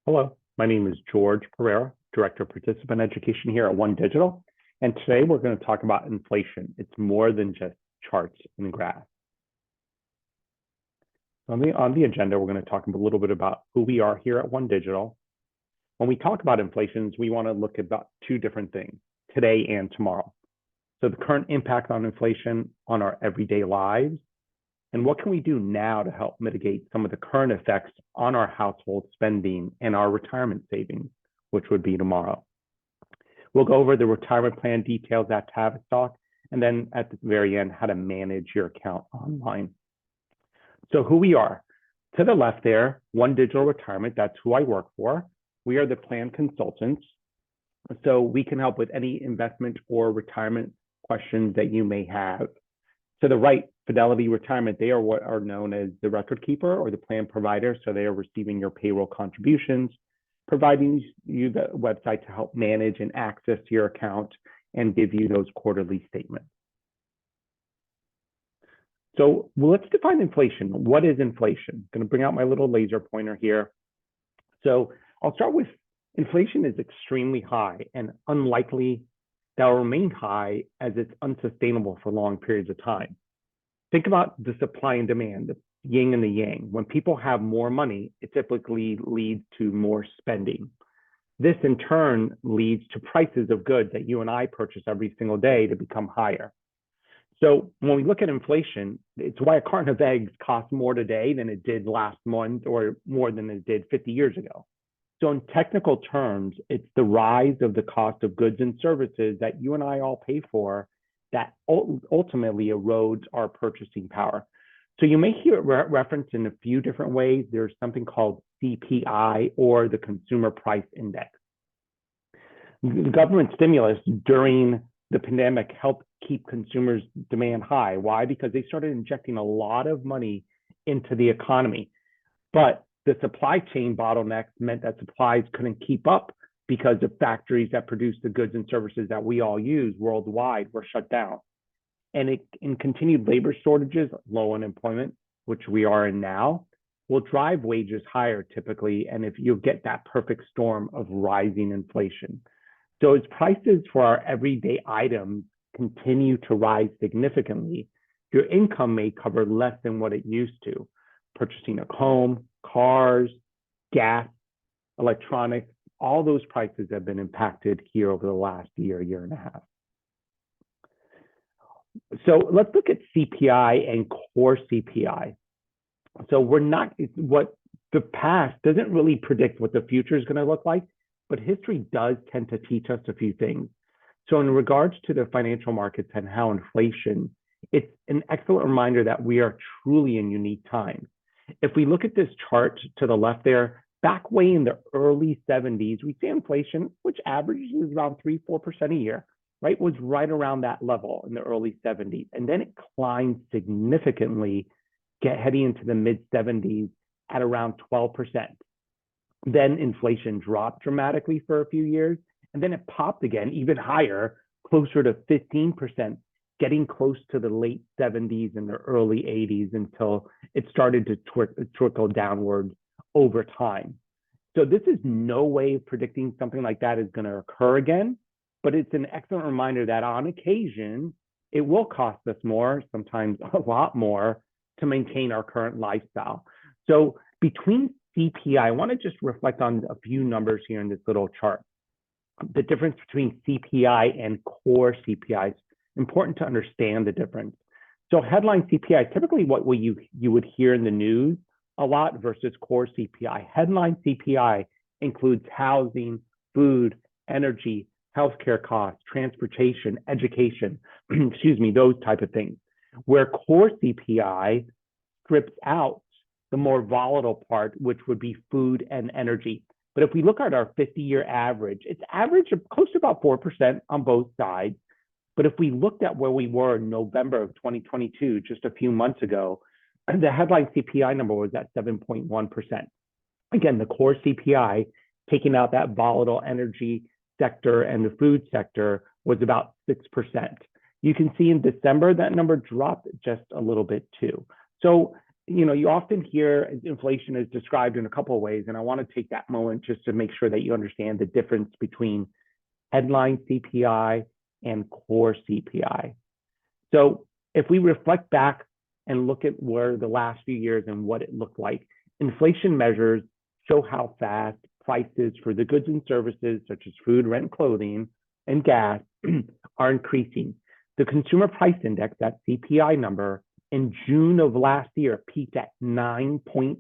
Hello, my name is George Pereira, Director of Participant Education here at OneDigital. And today we're going to talk about inflation. It's more than just charts and graphs. On the agenda, we're going to talk a little bit about who we are here at OneDigital. When we talk about inflations, we want to look at about two different things, today and tomorrow. So the current impact on inflation on our everyday lives, and what can we do now to help mitigate some of the current effects on our household spending and our retirement savings, which would be tomorrow. We'll go over the retirement plan details at Tavistock, and then at the very end, how to manage your account online. So who we are. To the left there, OneDigital Retirement, that's who I work for. We are the plan consultants. So we can help with any investment or retirement questions that you may have. To the right, Fidelity Retirement, they are what are known as the record keeper or the plan provider. So they are receiving your payroll contributions, providing you the website to help manage and access your account and give you those quarterly statements. So let's define inflation. What is inflation? I'm going to bring out my little laser pointer here. So I'll start with inflation is extremely high and unlikely that will remain high as it's unsustainable for long periods of time. Think about the supply and demand, the yin and the yang. When people have more money, it typically leads to more spending. This in turn leads to prices of goods that you and I purchase every single day to become higher. So when we look at inflation, it's why a carton of eggs costs more today than it did last month or more than it did 50 years ago. So in technical terms, it's the rise of the cost of goods and services that you and I all pay for that ultimately erodes our purchasing power. So you may hear it referenced in a few different ways. There's something called CPI or the Consumer Price Index. The government stimulus during the pandemic helped keep consumers' demand high. Why? Because they started injecting a lot of money into the economy. But the supply chain bottlenecks meant that supplies couldn't keep up because the factories that produce the goods and services that we all use worldwide were shut down. And in continued labor shortages, low unemployment, which we are in now, will drive wages higher typically, and if you get that perfect storm of rising inflation. So as prices for our everyday items continue to rise significantly, your income may cover less than what it used to. Purchasing a home, cars, gas, electronics, all those prices have been impacted here over the last year and a half. So let's look at CPI and core CPI. So what the past doesn't really predict what the future is going to look like, but history does tend to teach us a few things. So in regards to the financial markets and how inflation, it's an excellent reminder that we are truly in unique times. If we look at this chart to the left there, back way in the early 70s, we see inflation, which averages around 3-4% a year, right? Was right around that level in the early 70s. And then it climbed significantly, heading into the mid 70s at around 12%. Then inflation dropped dramatically for a few years, and then it popped again, even higher, closer to 15%, getting close to the late 70s and the early 80s until it started to trickle downward over time. So this is no way of predicting something like that is going to occur again, but it's an excellent reminder that on occasion, it will cost us more, sometimes a lot more, to maintain our current lifestyle. So between CPI, I want to just reflect on a few numbers here in this little chart. The difference between CPI and core CPI is important to understand the difference. So headline CPI, typically what you would hear in the news a lot versus core CPI. Headline CPI includes housing, food, energy, healthcare costs, transportation, education, excuse me, those type of things. Where core CPI strips out the more volatile part, which would be food and energy. But if we look at our 50-year average, it's average of close to about 4% on both sides. But if we looked at where we were in November of 2022, just a few months ago, the headline CPI number was at 7.1%. Again, the core CPI, taking out that volatile energy sector and the food sector, was about 6%. You can see in December, that number dropped just a little bit too. So you often hear inflation is described in a couple of ways, and I want to take that moment just to make sure that you understand the difference between headline CPI and core CPI. So if we reflect back and look at where the last few years and what it looked like, inflation measures show how fast prices for the goods and services such as food, rent, clothing, and gas are increasing. The consumer price index, that CPI number, in June of last year peaked at 9.1%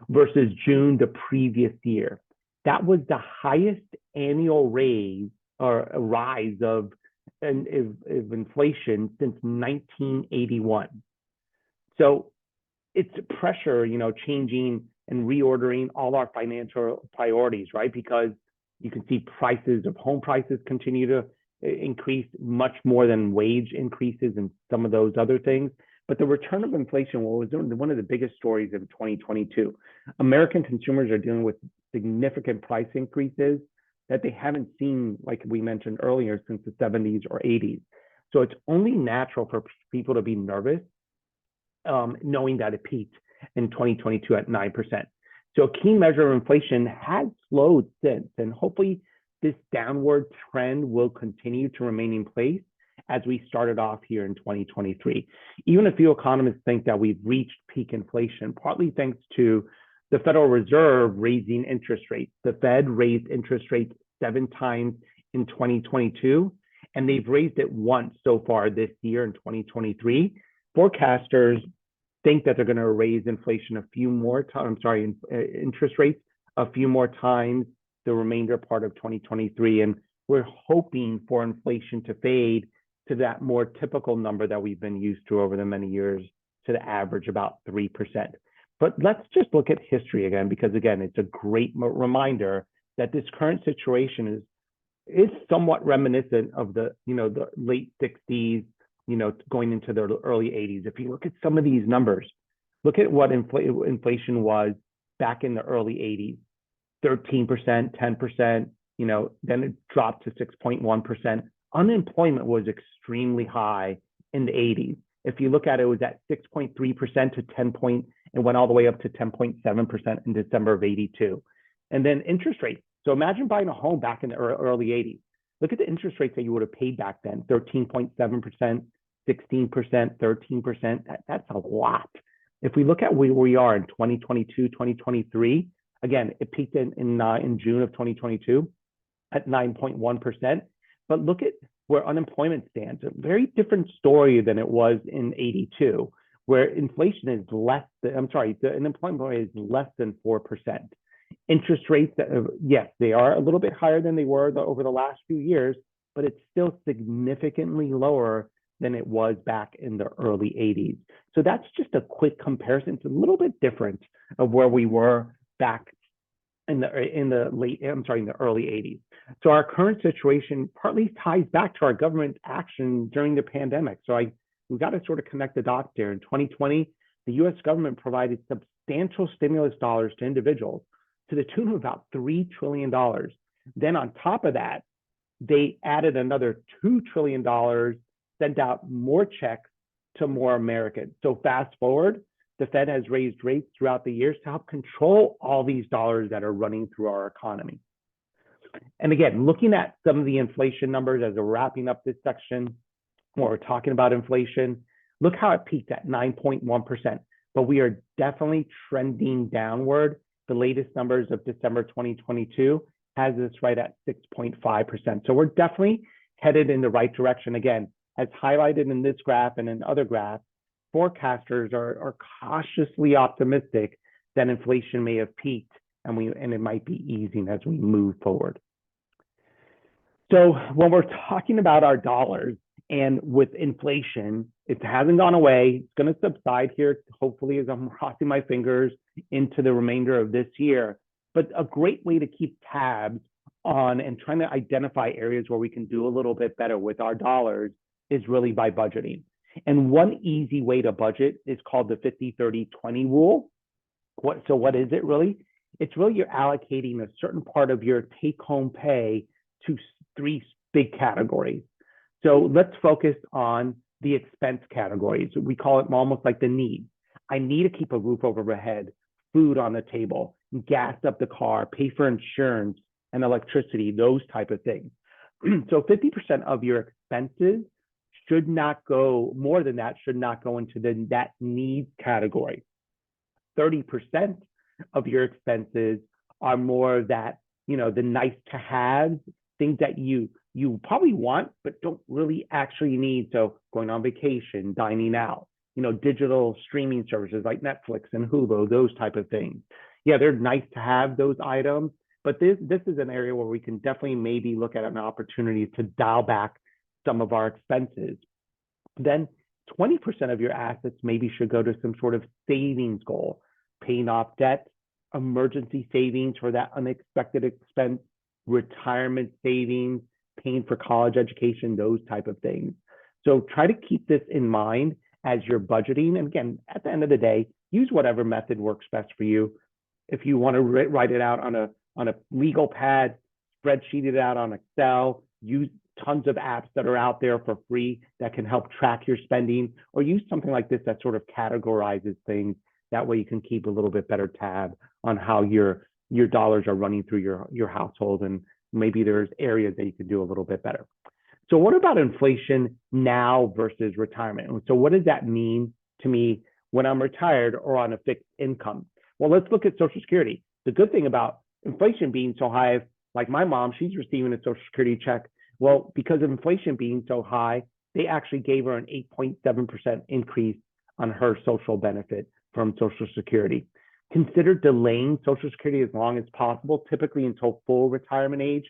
versus June the previous year. That was the highest annual raise or rise of inflation since 1981. So it's pressure, changing and reordering all our financial priorities, right? Because you can see prices of home prices continue to increase much more than wage increases and some of those other things. But the return of inflation was one of the biggest stories of 2022. American consumers are dealing with significant price increases that they haven't seen, like we mentioned earlier, since the 70s or 80s. So it's only natural for people to be nervous, knowing that it peaked in 2022 at 9%. So a key measure of inflation has slowed since, and hopefully this downward trend will continue to remain in place as we started off here in 2023. Even a few economists think that we've reached peak inflation, partly thanks to the Federal Reserve raising interest rates. The Fed raised interest rates 7 times in 2022, and they've raised it once so far this year in 2023. Forecasters think that they're going to raise inflation a few more times, interest rates a few more times the remainder part of 2023. And we're hoping for inflation to fade to that more typical number that we've been used to over the many years, to the average about 3%. But let's just look at history again, because again, it's a great reminder that this current situation is somewhat reminiscent of the late 60s, going into the early 80s. If you look at some of these numbers, look at what inflation was back in the early 80s, 13%, 10%, then it dropped to 6.1%. Unemployment was extremely high in the 80s. If you look at it, it was at 6.3% to 10 point, and went all the way up to 10.7% in December of 82. And then interest rates. So imagine buying a home back in the early 80s. Look at the interest rates that you would have paid back then, 13.7%, 16%, 13%. That's a lot. If we look at where we are in 2022, 2023, again, it peaked in June of 2022 at 9.1%. But look at where unemployment stands. A very different story than it was in 82, where inflation is the unemployment rate is less than 4%. Interest rates, yes, they are a little bit higher than they were over the last few years, but it's still significantly lower than it was back in the early 80s. So that's just a quick comparison. It's a little bit different of where we were back in the early 80s. So our current situation partly ties back to our government action during the pandemic. So we've got to sort of connect the dots there. In 2020, the U.S. government provided substantial stimulus dollars to individuals to the tune of about $3 trillion. Then on top of that, they added another $2 trillion, sent out more checks to more Americans. So fast forward, the Fed has raised rates throughout the years to help control all these dollars that are running through our economy. And again, looking at some of the inflation numbers as we're wrapping up this section, where we're talking about inflation, look how it peaked at 9.1%, but we are definitely trending downward. The latest numbers of December 2022 has us right at 6.5%. So we're definitely headed in the right direction. Again, as highlighted in this graph and in other graphs, forecasters are cautiously optimistic that inflation may have peaked and it might be easing as we move forward. So when we're talking about our dollars and with inflation, it hasn't gone away. It's going to subside here, hopefully, as I'm crossing my fingers into the remainder of this year. But a great way to keep tabs on and trying to identify areas where we can do a little bit better with our dollars is really by budgeting. And one easy way to budget is called the 50-30-20 rule. So what is it really? It's really you're allocating a certain part of your take-home pay to 3 big categories. So let's focus on the expense categories. We call it almost like the needs. I need to keep a roof over my head, food on the table, gas up the car, pay for insurance and electricity, those type of things. So 50% of your expenses should not go, more than that, should not go into that needs category. 30% of your expenses are more that, the nice to have, things that you probably want, but don't really actually need. So going on vacation, dining out, digital streaming services like Netflix and Hulu, those type of things. Yeah, they're nice to have those items, but this is an area where we can definitely maybe look at an opportunity to dial back some of our expenses. Then 20% of your assets maybe should go to some sort of savings goal, paying off debt, emergency savings for that unexpected expense, retirement savings, paying for college education, those type of things. So try to keep this in mind as you're budgeting. And again, at the end of the day, use whatever method works best for you. If you want to write it out on a legal pad, spreadsheet it out on Excel, use tons of apps that are out there for free that can help track your spending, or use something like this that sort of categorizes things. That way you can keep a little bit better tab on how your dollars are running through your household, and maybe there's areas that you could do a little bit better. So what about inflation now versus retirement? So what does that mean to me when I'm retired or on a fixed income? Well, let's look at Social Security. The good thing about inflation being so high, like my mom, she's receiving a Social Security check. Well, because of inflation being so high, they actually gave her an 8.7% increase on her social benefit from Social Security. Consider delaying Social Security as long as possible, typically until full retirement age.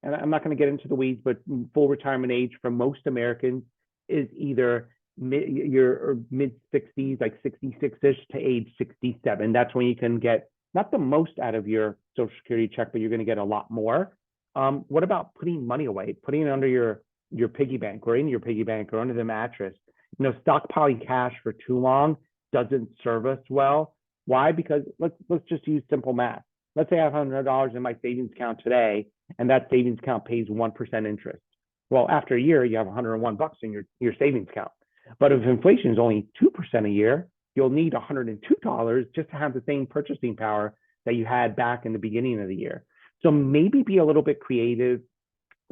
And I'm not going to get into the weeds, but full retirement age for most Americans is either your mid 60s, like 66-ish to age 67. That's when you can get not the most out of your Social Security check, but you're going to get a lot more. What about putting money away, putting it under your piggy bank or in your piggy bank or under the mattress? Stockpiling cash for too long doesn't serve us well. Why? Because let's just use simple math. Let's say I have $100 in my savings account today, and that savings account pays 1% interest. Well, after a year, you have $101 in your savings account. But if inflation is only 2% a year, you'll need $102 just to have the same purchasing power that you had back in the beginning of the year. So maybe be a little bit creative,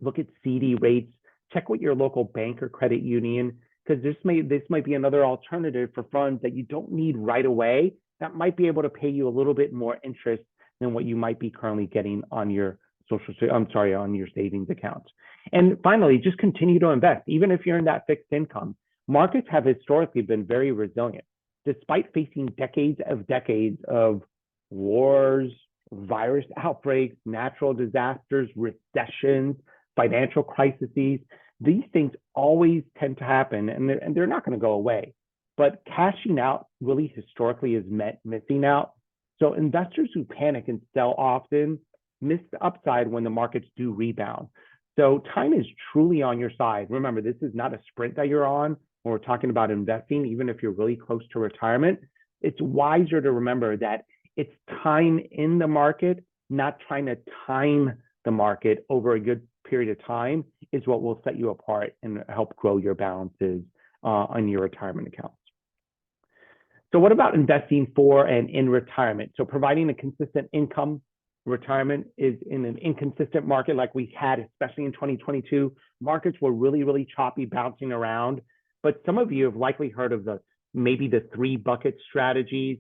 look at CD rates, check with your local bank or credit union, because this might be another alternative for funds that you don't need right away that might be able to pay you a little bit more interest than what you might be currently getting on your on your savings accounts. And finally, just continue to invest. Even if you're in that fixed income, markets have historically been very resilient. Despite facing decades of wars, virus outbreaks, natural disasters, recessions, financial crises, these things always tend to happen, and they're not going to go away. But cashing out really historically has meant missing out. So investors who panic and sell often miss the upside when the markets do rebound. So time is truly on your side. Remember, this is not a sprint that you're on when we're talking about investing, even if you're really close to retirement. It's wiser to remember that it's time in the market, not trying to time the market over a good period of time is what will set you apart and help grow your balances on your retirement accounts. So what about investing for and in retirement? So providing a consistent income. Retirement is in an inconsistent market like we had, especially in 2022. Markets were really, really choppy, bouncing around. But some of you have likely heard of maybe the 3 bucket strategies,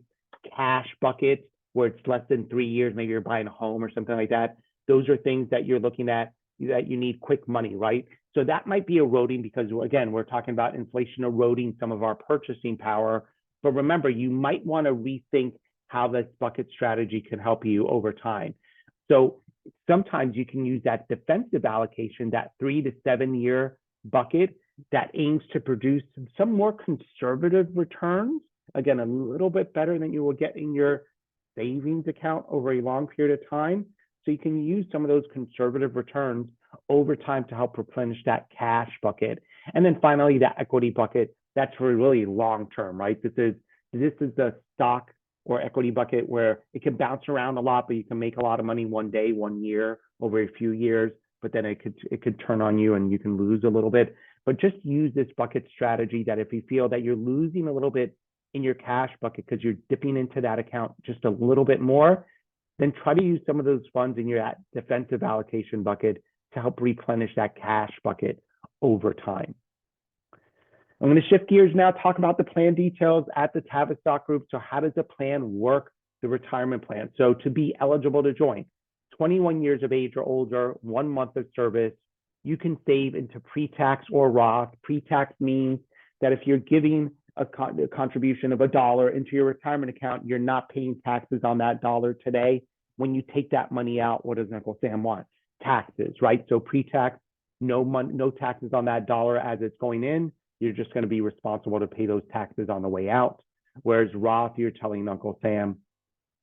cash bucket, where it's less than 3 years, maybe you're buying a home or something like that. Those are things that you're looking at that you need quick money, right? So that might be eroding because, again, we're talking about inflation eroding some of our purchasing power. But remember, you might want to rethink how this bucket strategy can help you over time. So sometimes you can use that defensive allocation, that 3 to 7 year bucket that aims to produce some more conservative returns. Again, a little bit better than you will get in your savings account over a long period of time. So you can use some of those conservative returns over time to help replenish that cash bucket. And then finally, that equity bucket, that's for really long term, right? This is the stock or equity bucket where it can bounce around a lot, but you can make a lot of money one day, 1 year, over a few years, but then it could turn on you and you can lose a little bit. But just use this bucket strategy that if you feel that you're losing a little bit in your cash bucket because you're dipping into that account just a little bit more, then try to use some of those funds in your defensive allocation bucket to help replenish that cash bucket over time. I'm going to shift gears now, talk about the plan details at the Tavistock Group. So how does the plan work, the retirement plan? So to be eligible to join, 21 years of age or older, 1 month of service, you can save into pre-tax or Roth. Pre-tax means that if you're giving a contribution of $1 into your retirement account, you're not paying taxes on that dollar today. When you take that money out, what does Uncle Sam want? Taxes, right? So pre-tax, no taxes on that dollar as it's going in. You're just going to be responsible to pay those taxes on the way out. Whereas Roth, you're telling Uncle Sam,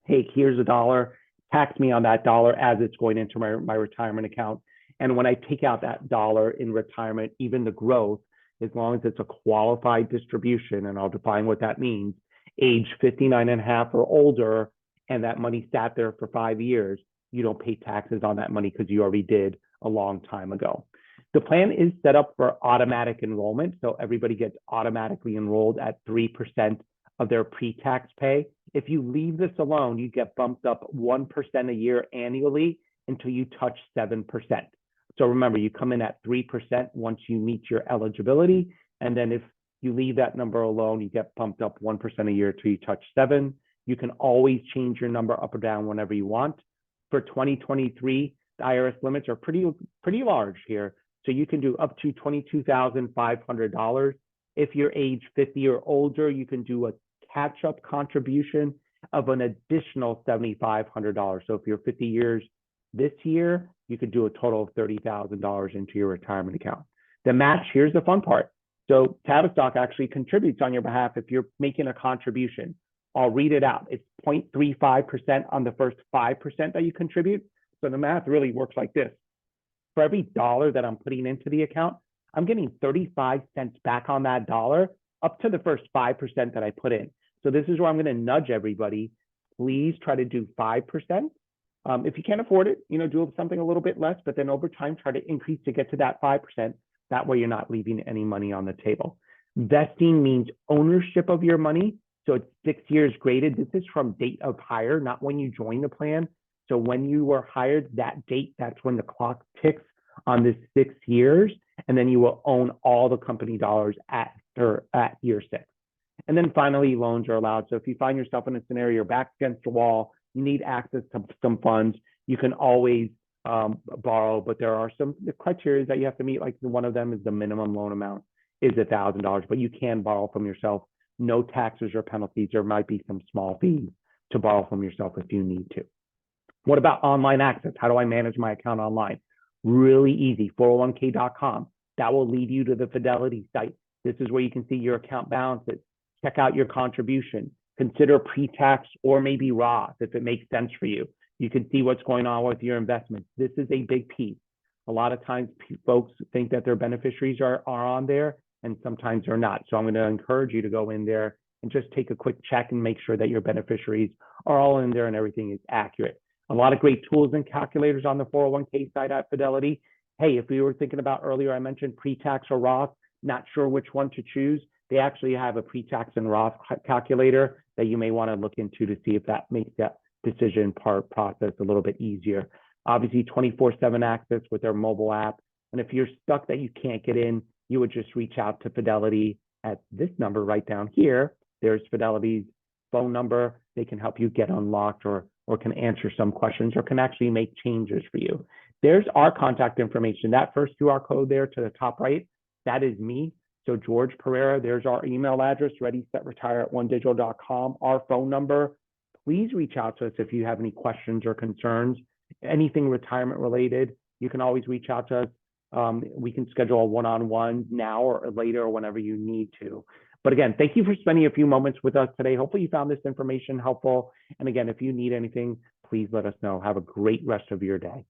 hey, here's $1, tax me on that dollar as it's going into my retirement account. And when I take out that dollar in retirement, even the growth, as long as it's a qualified distribution, and I'll define what that means, age 59 and a half or older, and that money sat there for 5 years, you don't pay taxes on that money because you already did a long time ago. The plan is set up for automatic enrollment, so everybody gets automatically enrolled at 3% of their pre-tax pay. If you leave this alone, you get bumped up 1% a year annually until you touch 7%. So remember, you come in at 3% once you meet your eligibility, and then if you leave that number alone, you get bumped up 1% a year till you touch 7. You can always change your number up or down whenever you want. For 2023, the IRS limits are pretty large here. So you can do up to $22,500. If you're age 50 or older, you can do a catch-up contribution of an additional $7,500. So if you're 50 years this year, you could do a total of $30,000 into your retirement account. The match, here's the fun part. So Tavistock actually contributes on your behalf if you're making a contribution. I'll read it out. It's 0.35% on the first 5% that you contribute. So the math really works like this. For every dollar that I'm putting into the account, I'm getting 35 cents back on that dollar up to the first 5% that I put in. So this is where I'm going to nudge everybody. Please try to do 5%. If you can't afford it, do something a little bit less, but then over time, try to increase to get to that 5%. That way you're not leaving any money on the table. Vesting means ownership of your money. So it's 6 years graded. This is from date of hire, not when you join the plan. So when you were hired, that date, that's when the clock ticks on this 6 years. And then you will own all the company dollars at year 6. And then finally, loans are allowed. So if you find yourself in a scenario, you're back against the wall, you need access to some funds, you can always borrow, but there are some criteria that you have to meet. Like one of them is the minimum loan amount is $1,000, but you can borrow from yourself. No taxes or penalties. There might be some small fees to borrow from yourself if you need to. What about online access? How do I manage my account online? Really easy, 401k.com. That will lead you to the Fidelity site. This is where you can see your account balances, check out your contribution, consider pre-tax or maybe Roth if it makes sense for you. You can see what's going on with your investments. This is a big piece. A lot of times folks think that their beneficiaries are on there and sometimes they're not. So I'm going to encourage you to go in there and just take a quick check and make sure that your beneficiaries are all in there and everything is accurate. A lot of great tools and calculators on the 401k side at Fidelity. Hey, if we were thinking about earlier, I mentioned pre-tax or Roth, not sure which one to choose. They actually have a pre-tax and Roth calculator that you may want to look into to see if that makes that decision process a little bit easier. Obviously, 24/7 access with their mobile app. And if you're stuck that you can't get in, you would just reach out to Fidelity at this number right down here. There's Fidelity's phone number. They can help you get unlocked or can answer some questions or can actually make changes for you. There's our contact information. That first QR code there to the top right, that is me. So George Pereira, there's our email address, readysetretire@onedigital.com, our phone number. Please reach out to us if you have any questions or concerns, anything retirement related. You can always reach out to us. We can schedule a one-on-one now or later or whenever you need to. But again, thank you for spending a few moments with us today. Hopefully you found this information helpful. And again, if you need anything, please let us know. Have a great rest of your day.